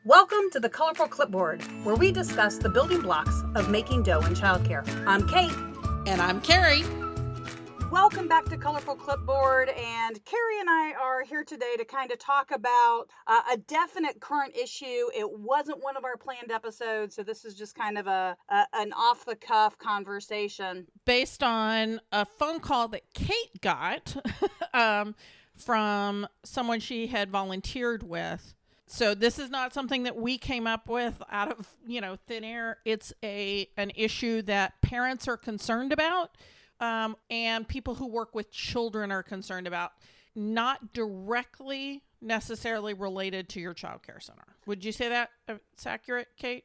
Welcome to the Colorful Clipboard, where we discuss the building blocks of making dough in childcare. I'm Kate. And I'm Carrie. Welcome back to Colorful Clipboard, and Carrie and I are here today to kind of talk about a definite current issue. It wasn't one of our planned episodes, so this is just kind of an off-the-cuff conversation. Based on a phone call that Kate got from someone she had volunteered with. So this is not something that we came up with out of, thin air. It's an issue that parents are concerned about, and people who work with children are concerned about, not directly necessarily related to your child care center. Would you say that it's accurate, Kate?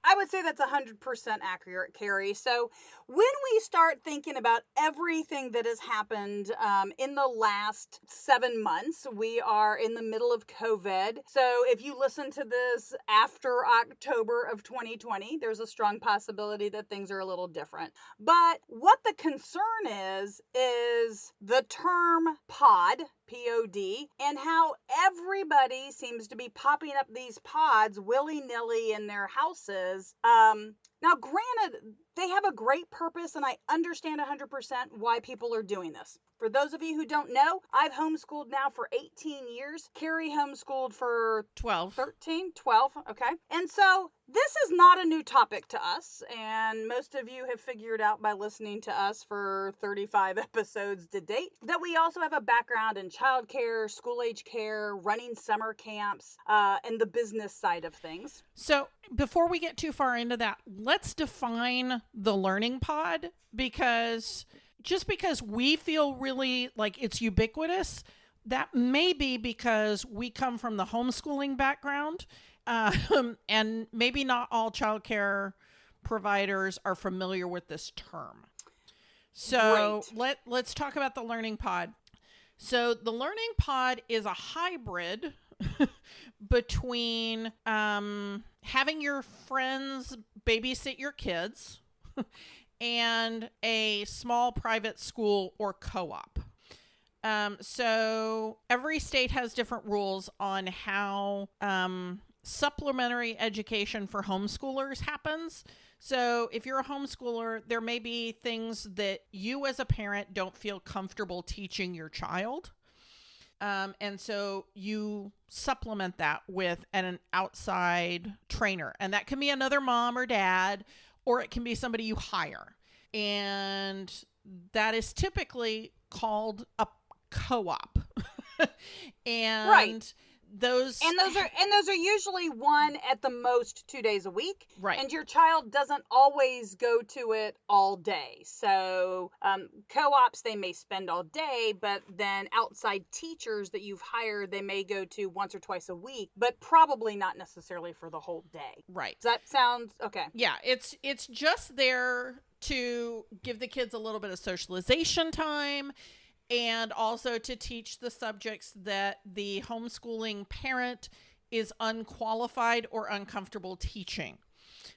I would say that's 100% accurate, Carrie. So when we start thinking about everything that has happened in the last 7 months, we are in the middle of COVID. So if you listen to this after October of 2020, there's a strong possibility that things are a little different. But what the concern is the term pod, P-O-D, and how everybody seems to be popping up these pods willy-nilly in their houses. Now, granted, they have a great purpose, and I understand 100% why people are doing this. For those of you who don't know, I've homeschooled now for 18 years. Carrie homeschooled for 12. Okay. And so this is not a new topic to us, and most of you have figured out by listening to us for 35 episodes to date that we also have a background in childcare, school-age care, running summer camps, and the business side of things. So before we get too far into that, let's define the learning pod, because just because we feel really like it's ubiquitous, that may be because we come from the homeschooling background, and maybe not all childcare providers are familiar with this term. So let's talk about the learning pod. So the learning pod is a hybrid between having your friends babysit your kids and a small private school or co-op. So every state has different rules on how supplementary education for homeschoolers happens. So if you're a homeschooler, there may be things that you as a parent don't feel comfortable teaching your child. And so you supplement that with an outside trainer. And that can be another mom or dad, or it can be somebody you hire. And that is typically called a co-op. And right. Those are usually one at the most 2 days a week. Right. And your child doesn't always go to it all day. So co-ops, they may spend all day, but then outside teachers that you've hired, they may go to once or twice a week, but probably not necessarily for the whole day. Right. Does that sound okay? Yeah, it's just there to give the kids a little bit of socialization time, and also to teach the subjects that the homeschooling parent is unqualified or uncomfortable teaching.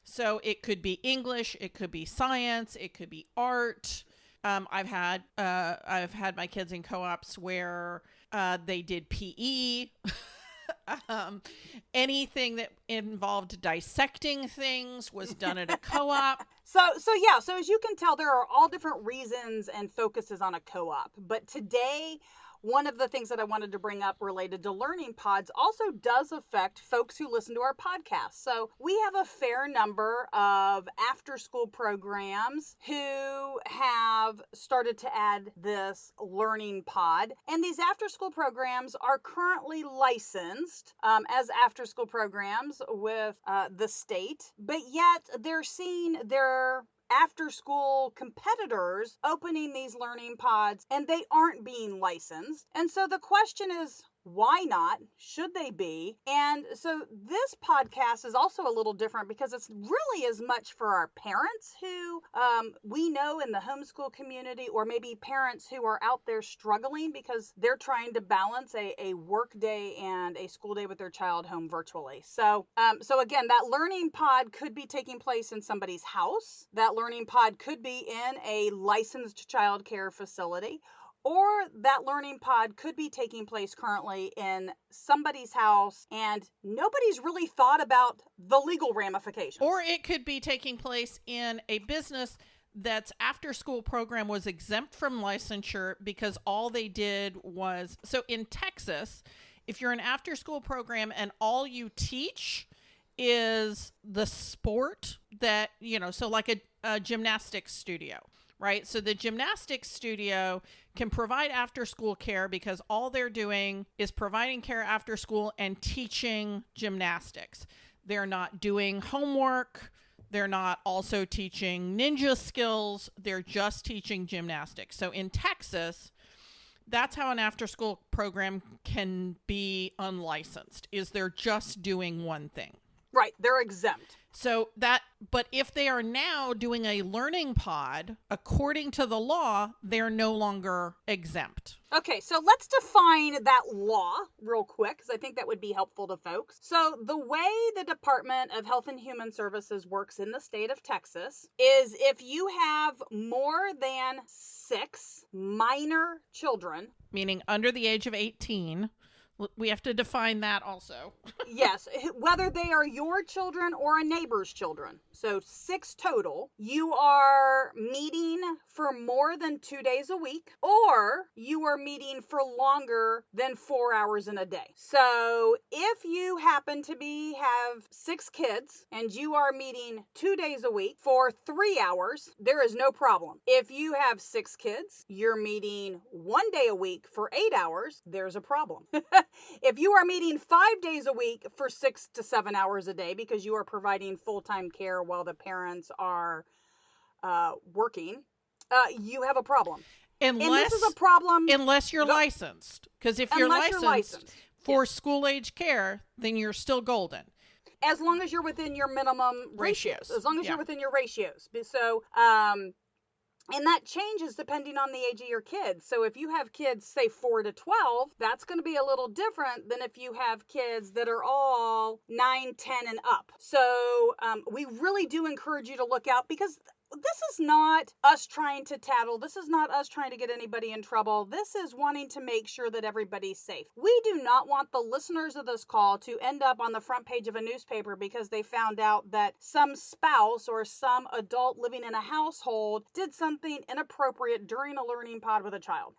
So it could be English, it could be science, it could be art. I've had my kids in co-ops where they did PE. Anything that involved dissecting things was done at a co-op. So as you can tell, there are all different reasons and focuses on a co-op. But today, one of the things that I wanted to bring up related to learning pods also does affect folks who listen to our podcast. So we have a fair number of after-school programs who have started to add this learning pod. And these after-school programs are currently licensed as after-school programs with the state, but yet they're seeing their after-school competitors opening these learning pods, and they aren't being licensed. And so the question is, why not? Should they be? And so this podcast is also a little different because it's really as much for our parents who we know in the homeschool community, or maybe parents who are out there struggling because they're trying to balance a work day and a school day with their child home virtually. So again, that learning pod could be taking place in somebody's house. That learning pod could be in a licensed child care facility. or that learning pod could be taking place currently in somebody's house and nobody's really thought about the legal ramifications. Or it could be taking place in a business that's after school program was exempt from licensure because all they did was, so in Texas, if you're an after school program and all you teach is the sport that, so like a gymnastics studio, right? So the gymnastics studio can provide after school care because all they're doing is providing care after school and teaching gymnastics. They're not doing homework. They're not also teaching ninja skills. They're just teaching gymnastics. So in Texas, that's how an after-school program can be unlicensed, is they're just doing one thing. Right, they're exempt. But if they are now doing a learning pod, according to the law, they're no longer exempt. Okay, so let's define that law real quick, because I think that would be helpful to folks. So the way the Department of Health and Human Services works in the state of Texas is if you have more than 6 minor children, meaning under the age of 18, we have to define that also. Yes, whether they are your children or a neighbor's children. So 6 total. You are meeting for more than 2 days a week, or you are meeting for longer than 4 hours in a day. So if you happen to have 6 kids and you are meeting 2 days a week for 3 hours, there is no problem. If you have 6 kids, you're meeting 1 day a week for 8 hours, there's a problem. If you are meeting 5 days a week for 6 to 7 hours a day because you are providing full-time care while the parents are working, you have a problem. And this is a problem unless you're licensed. Because if you're licensed for school-age care, then you're still golden. As long as you're within your minimum ratios. As long as you're within your ratios. So, and that changes depending on the age of your kids. So if you have kids, say 4 to 12, that's going to be a little different than if you have kids that are all 9, 10, and up. So we really do encourage you to look out, because this is not us trying to tattle. This is not us trying to get anybody in trouble. This is wanting to make sure that everybody's safe. We do not want the listeners of this call to end up on the front page of a newspaper because they found out that some spouse or some adult living in a household did something inappropriate during a learning pod with a child.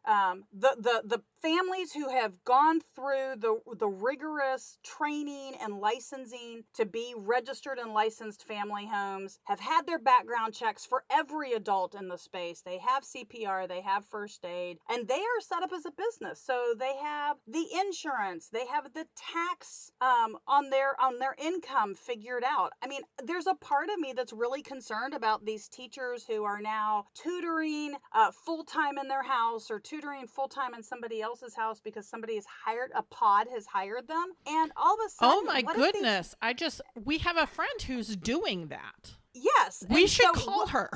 The families who have gone through the rigorous training and licensing to be registered and licensed family homes have had their background checks for every adult in the space. They have CPR, they have first aid, and they are set up as a business. So they have the insurance, they have the tax on their income figured out. I mean, there's a part of me that's really concerned about these teachers who are now tutoring full-time in their house or tutoring full-time in somebody else's house because somebody has hired, a pod has hired them. And all of a sudden, oh my goodness, we have a friend who's doing that. Yes. We should call her.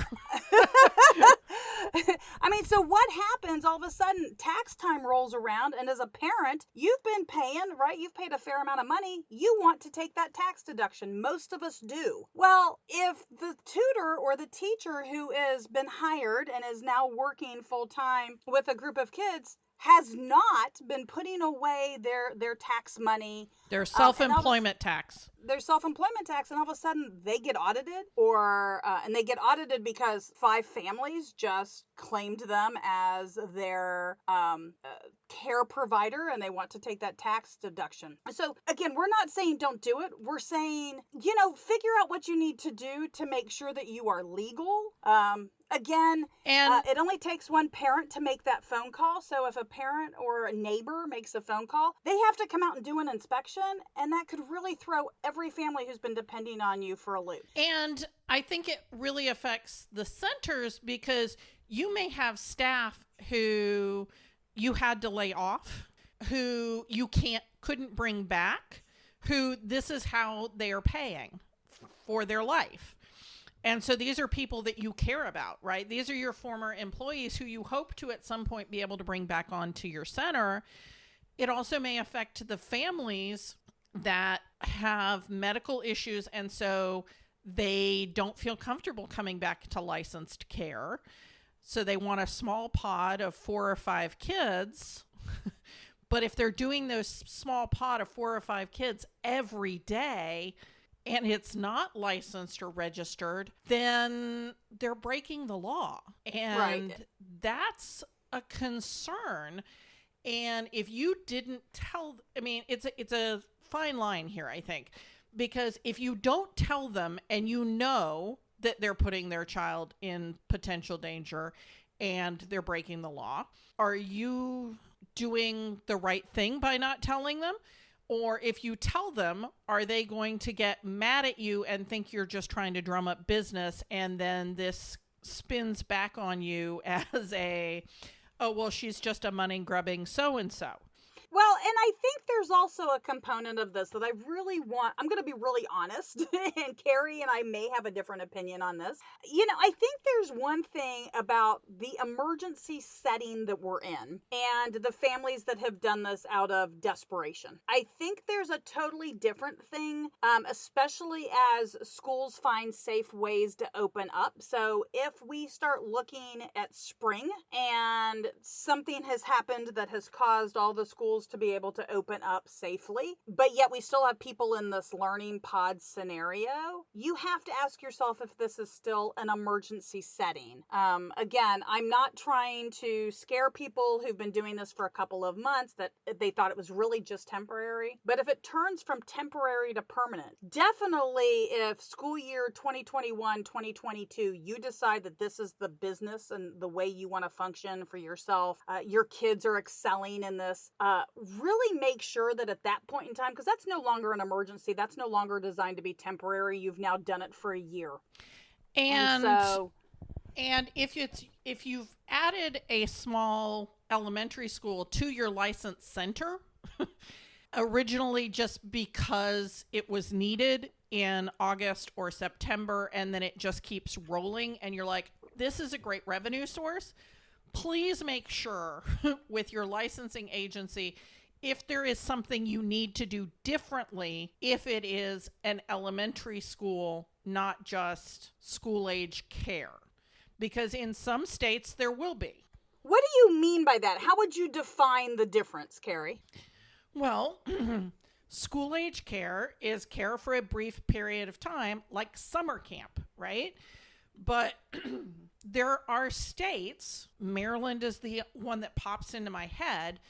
I mean, so what happens all of a sudden? Tax time rolls around, and as a parent, you've been paying, right? You've paid a fair amount of money. You want to take that tax deduction. Most of us do. Well, if the tutor or the teacher who has been hired and is now working full time with a group of kids has not been putting away their tax money, their self-employment tax. Their self-employment tax, and all of a sudden they get audited, and they get audited because 5 families just claimed them as their care provider, and they want to take that tax deduction. So again, we're not saying don't do it. We're saying, figure out what you need to do to make sure that you are legal. Again, it only takes one parent to make that phone call. So if a parent or a neighbor makes a phone call, they have to come out and do an inspection, and that could really throw every family who's been depending on you for a loop. And I think it really affects the centers because you may have staff who you had to lay off, who you couldn't bring back, who this is how they are paying for their life. And so these are people that you care about, right? These are your former employees who you hope to at some point be able to bring back onto your center. It also may affect the families that have medical issues, and so they don't feel comfortable coming back to licensed care. So they want a small pod of 4 or 5 kids. But if they're doing those small pod of 4 or 5 kids every day and it's not licensed or registered, then they're breaking the law. And Right. that's a concern. And if you didn't tell, I mean, it's a fine line here, I think, because if you don't tell them and you know that they're putting their child in potential danger and they're breaking the law, are you doing the right thing by not telling them? Or if you tell them, are they going to get mad at you and think you're just trying to drum up business, and then this spins back on you as a, oh, well, she's just a money grubbing so and so. Well, and I think there's also a component of this that I really want. I'm going to be really honest, and Carrie and I may have a different opinion on this. I think there's one thing about the emergency setting that we're in and the families that have done this out of desperation. I think there's a totally different thing, especially as schools find safe ways to open up. So if we start looking at spring and something has happened that has caused all the schools to be able to open up safely, but yet we still have people in this learning pod scenario, you have to ask yourself if this is still an emergency setting. Again, I'm not trying to scare people who've been doing this for a couple of months that they thought it was really just temporary, but if it turns from temporary to permanent, definitely if school year 2021-2022, you decide that this is the business and the way you want to function for yourself, your kids are excelling in this, really make sure that at that point in time, because that's no longer an emergency, that's no longer designed to be temporary, you've now done it for a year. And And so, and if you've added a small elementary school to your license center, originally just because it was needed in August or September, and then it just keeps rolling, and you're like, this is a great revenue source, please make sure with your licensing agency if there is something you need to do differently if it is an elementary school, not just school age care. Because in some states there will be. what do you mean by that? How would you define the difference, Carrie? Well, school age care is care for a brief period of time, like summer camp, right? But there are states, Maryland is the one that pops into my head,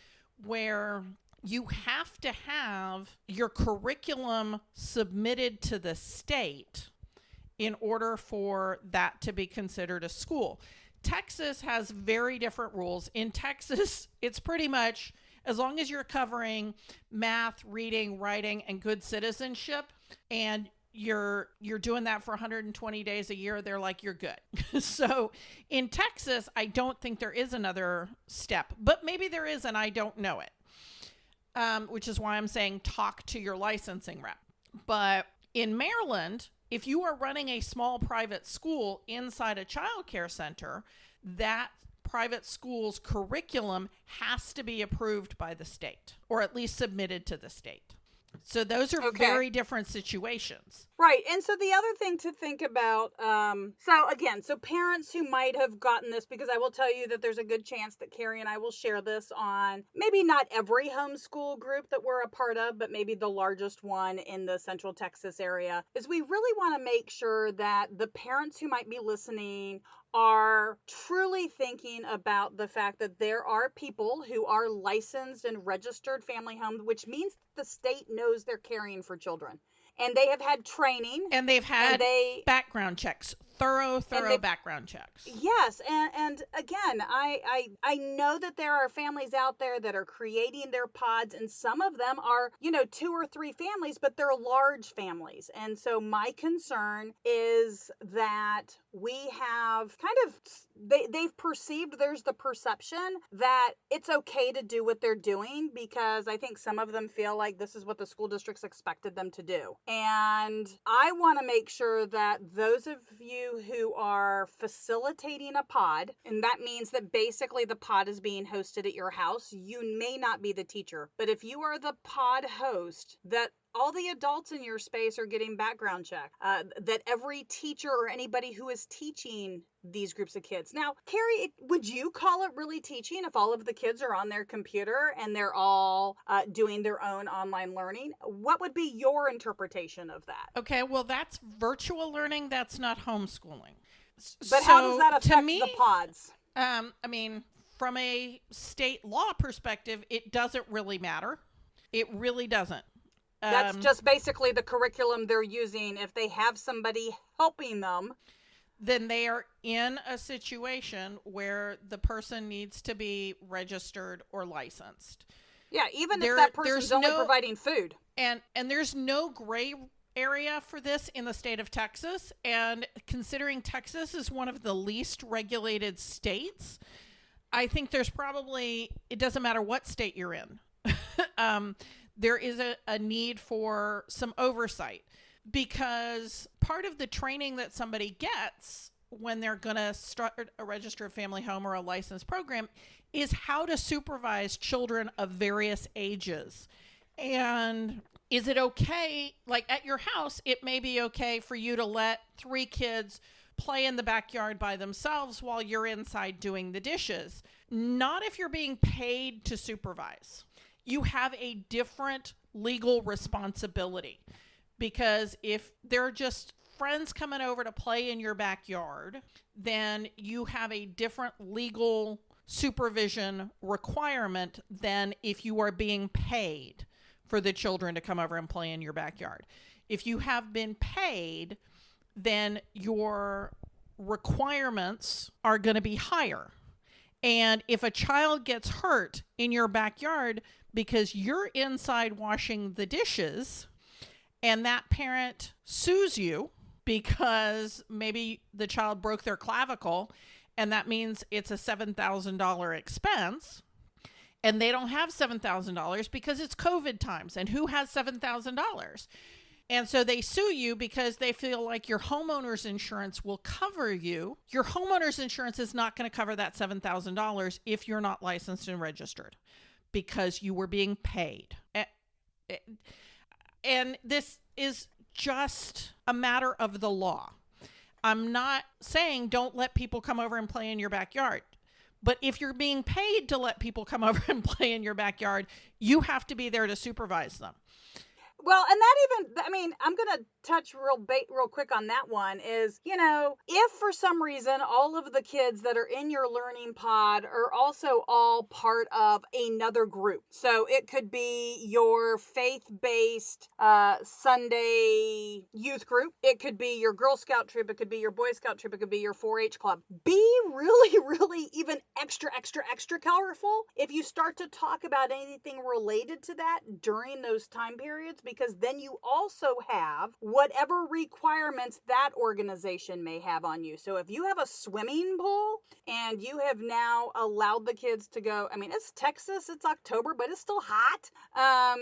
where you have to have your curriculum submitted to the state in order for that to be considered a school. Texas has very different rules. In Texas, it's pretty much as long as you're covering math, reading, writing, and good citizenship, and you're doing that for 120 days a year, they're like, you're good. So in Texas, I don't think there is another step, but maybe there is, and I don't know it, which is why I'm saying talk to your licensing rep. But in Maryland, if you are running a small private school inside a childcare center, that private school's curriculum has to be approved by the state, or at least submitted to the state. So those are very different situations. Right. And so the other thing to think about, so parents who might have gotten this, because I will tell you that there's a good chance that Carrie and I will share this on maybe not every homeschool group that we're a part of, but maybe the largest one in the Central Texas area, is we really want to make sure that the parents who might be listening are truly thinking about the fact that there are people who are licensed and registered family homes, which means the state knows they're caring for children. And they have had training. And they've had background checks, thorough background checks. Yes. And again, I know that there are families out there that are creating their pods, and some of them are, 2 or 3 families, but they're large families. And so my concern is that we have they've perceived, there's the perception that it's okay to do what they're doing, because I think some of them feel like this is what the school districts expected them to do. And I want to make sure that those of you who are facilitating a pod, and that means that basically the pod is being hosted at your house, you may not be the teacher, but if you are the pod host, that all the adults in your space are getting background checked, that every teacher or anybody who is teaching these groups of kids. Now, Carrie, would you call it really teaching if all of the kids are on their computer and they're all doing their own online learning? What would be your interpretation of that? Okay, well, that's virtual learning. That's not homeschooling. But how does So that to affect me, the pods? I mean, from a state law perspective, it doesn't really matter. It really doesn't. That's Um, just basically the curriculum they're using. If they have somebody helping them, then they are in a situation where the person needs to be registered or licensed. yeah, even if There, that person's there's only no providing food. and there's no gray area for this in the state of Texas. And considering Texas is one of the least regulated states, I think there's probably, it doesn't matter what state you're in. There is a need for some oversight, because part of the training that somebody gets when they're going to start a registered family home or a licensed program is how to supervise children of various ages. And is it okay, like at your house, it may be okay for you to let 3 kids play in the backyard by themselves while you're inside doing the dishes. Not if you're being paid to supervise. You have a different legal responsibility, because if they're just friends coming over to play in your backyard, then you have a different legal supervision requirement than if you are being paid for the children to come over and play in your backyard. If you have been paid, then your requirements are going to be higher. And if a child gets hurt in your backyard because you're inside washing the dishes, and that parent sues you because maybe the child broke their clavicle, and that means it's a $7,000 expense, and they don't have $7,000 because it's COVID times, and who has $7,000? And so they sue you because they feel like your homeowner's insurance will cover you. Your homeowner's insurance is not going to cover that $7,000 if you're not licensed and registered, because you were being paid. And this is just a matter of the law. I'm not saying don't let people come over and play in your backyard. But if you're being paid to let people come over and play in your backyard, you have to be there to supervise them. Well, and that even, I mean, I'm going to touch real quick on that one is, if for some reason all of the kids that are in your learning pod are also all part of another group. So it could be your faith-based Sunday youth group. It could be your Girl Scout troop. It could be your Boy Scout troop. It could be your 4-H club. Be really, really even extra colorful if you start to talk about anything related to that during those time periods, because then you also have whatever requirements that organization may have on you. So if you have a swimming pool and you have now allowed the kids to go, I mean, it's Texas, it's October, but it's still hot.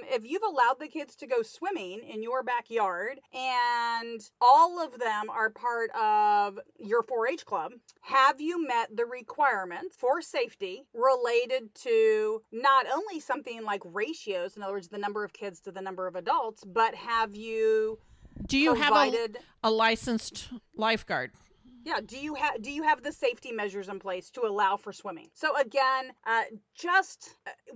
If you've allowed the kids to go swimming in your backyard and all of them are part of your 4-H club, have you met the requirements for safety related to not only something like ratios, in other words, the number of kids to the number of adults, but have you Do you provided have a licensed lifeguard? Yeah, do you have the safety measures in place to allow for swimming? So again,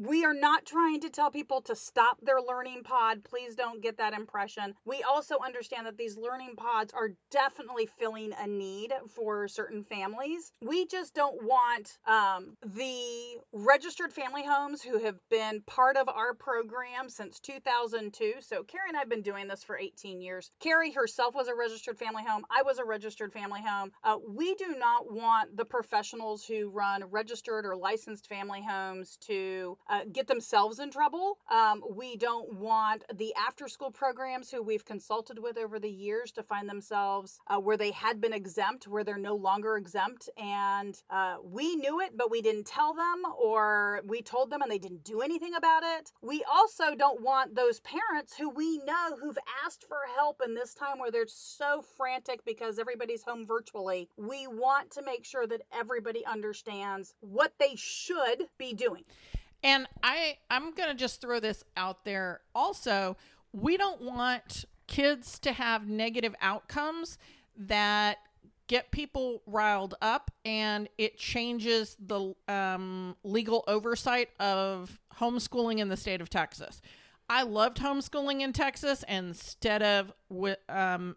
we are not trying to tell people to stop their learning pod. Please don't get that impression. We also understand that these learning pods are definitely filling a need for certain families. We just don't want the registered family homes who have been part of our program since 2002. So Carrie and I have been doing this for 18 years. Carrie herself was a registered family home. I was a registered family home. We do not want the professionals who run registered or licensed family homes to get themselves in trouble. We don't want the after-school programs who we've consulted with over the years to find themselves where they had been exempt, where they're no longer exempt, and we knew it, but we didn't tell them, or we told them and they didn't do anything about it. We also don't want those parents who we know who've asked for help in this time where they're so frantic because everybody's home virtually. We want to make sure that everybody understands what they should be doing. And I'm going to just throw this out there also. We don't want kids to have negative outcomes that get people riled up, and it changes the legal oversight of homeschooling in the state of Texas. I loved homeschooling in Texas instead of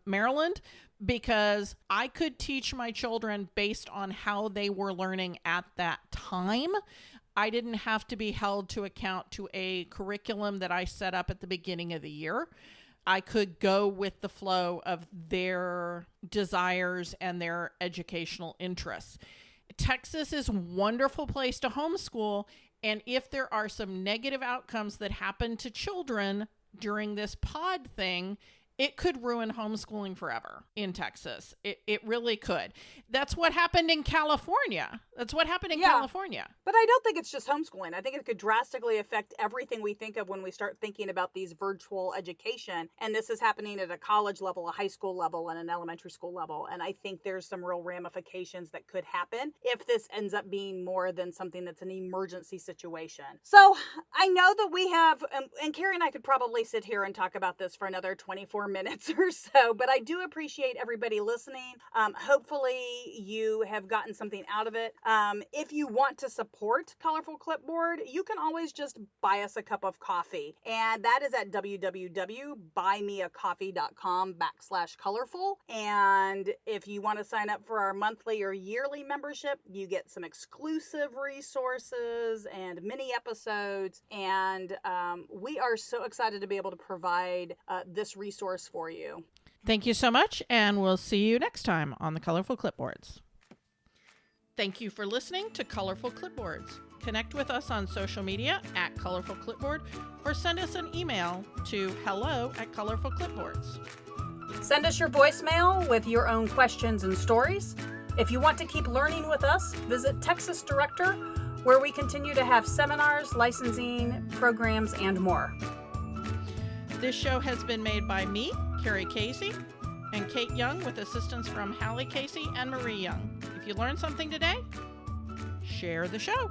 Maryland, because I could teach my children based on how they were learning at that time. I didn't have to be held to account to a curriculum that I set up at the beginning of the year. I could go with the flow of their desires and their educational interests. Texas is a wonderful place to homeschool, and if there are some negative outcomes that happen to children during this pod thing, it could ruin homeschooling forever in Texas. It really could. That's what happened in California. California. But I don't think it's just homeschooling. I think it could drastically affect everything we think of when we start thinking about these virtual education. And this is happening at a college level, a high school level, and an elementary school level. And I think there's some real ramifications that could happen if this ends up being more than something that's an emergency situation. So I know that we have, and Carrie and I could probably sit here and talk about this for another 24 minutes or so, but I do appreciate everybody listening. Hopefully you have gotten something out of it. If you want to support Colorful Clipboard, you can always just buy us a cup of coffee, and that is at www.buymeacoffee.com/colorful. And if you want to sign up for our monthly or yearly membership, you get some exclusive resources and mini episodes, and we are so excited to be able to provide this resource for you. Thank you so much, and we'll see you next time on the Colorful Clipboards. Thank you for listening to Colorful Clipboards. Connect with us on social media at Colorful Clipboard, or send us an email to hello@colorfulclipboards. Send us your voicemail with your own questions and stories. If you want to keep learning with us, visit Texas Director, where we continue to have seminars, licensing, programs, and more. This show has been made by me, Carrie Casey, and Kate Young, with assistance from Hallie Casey and Marie Young. If you learned something today, share the show.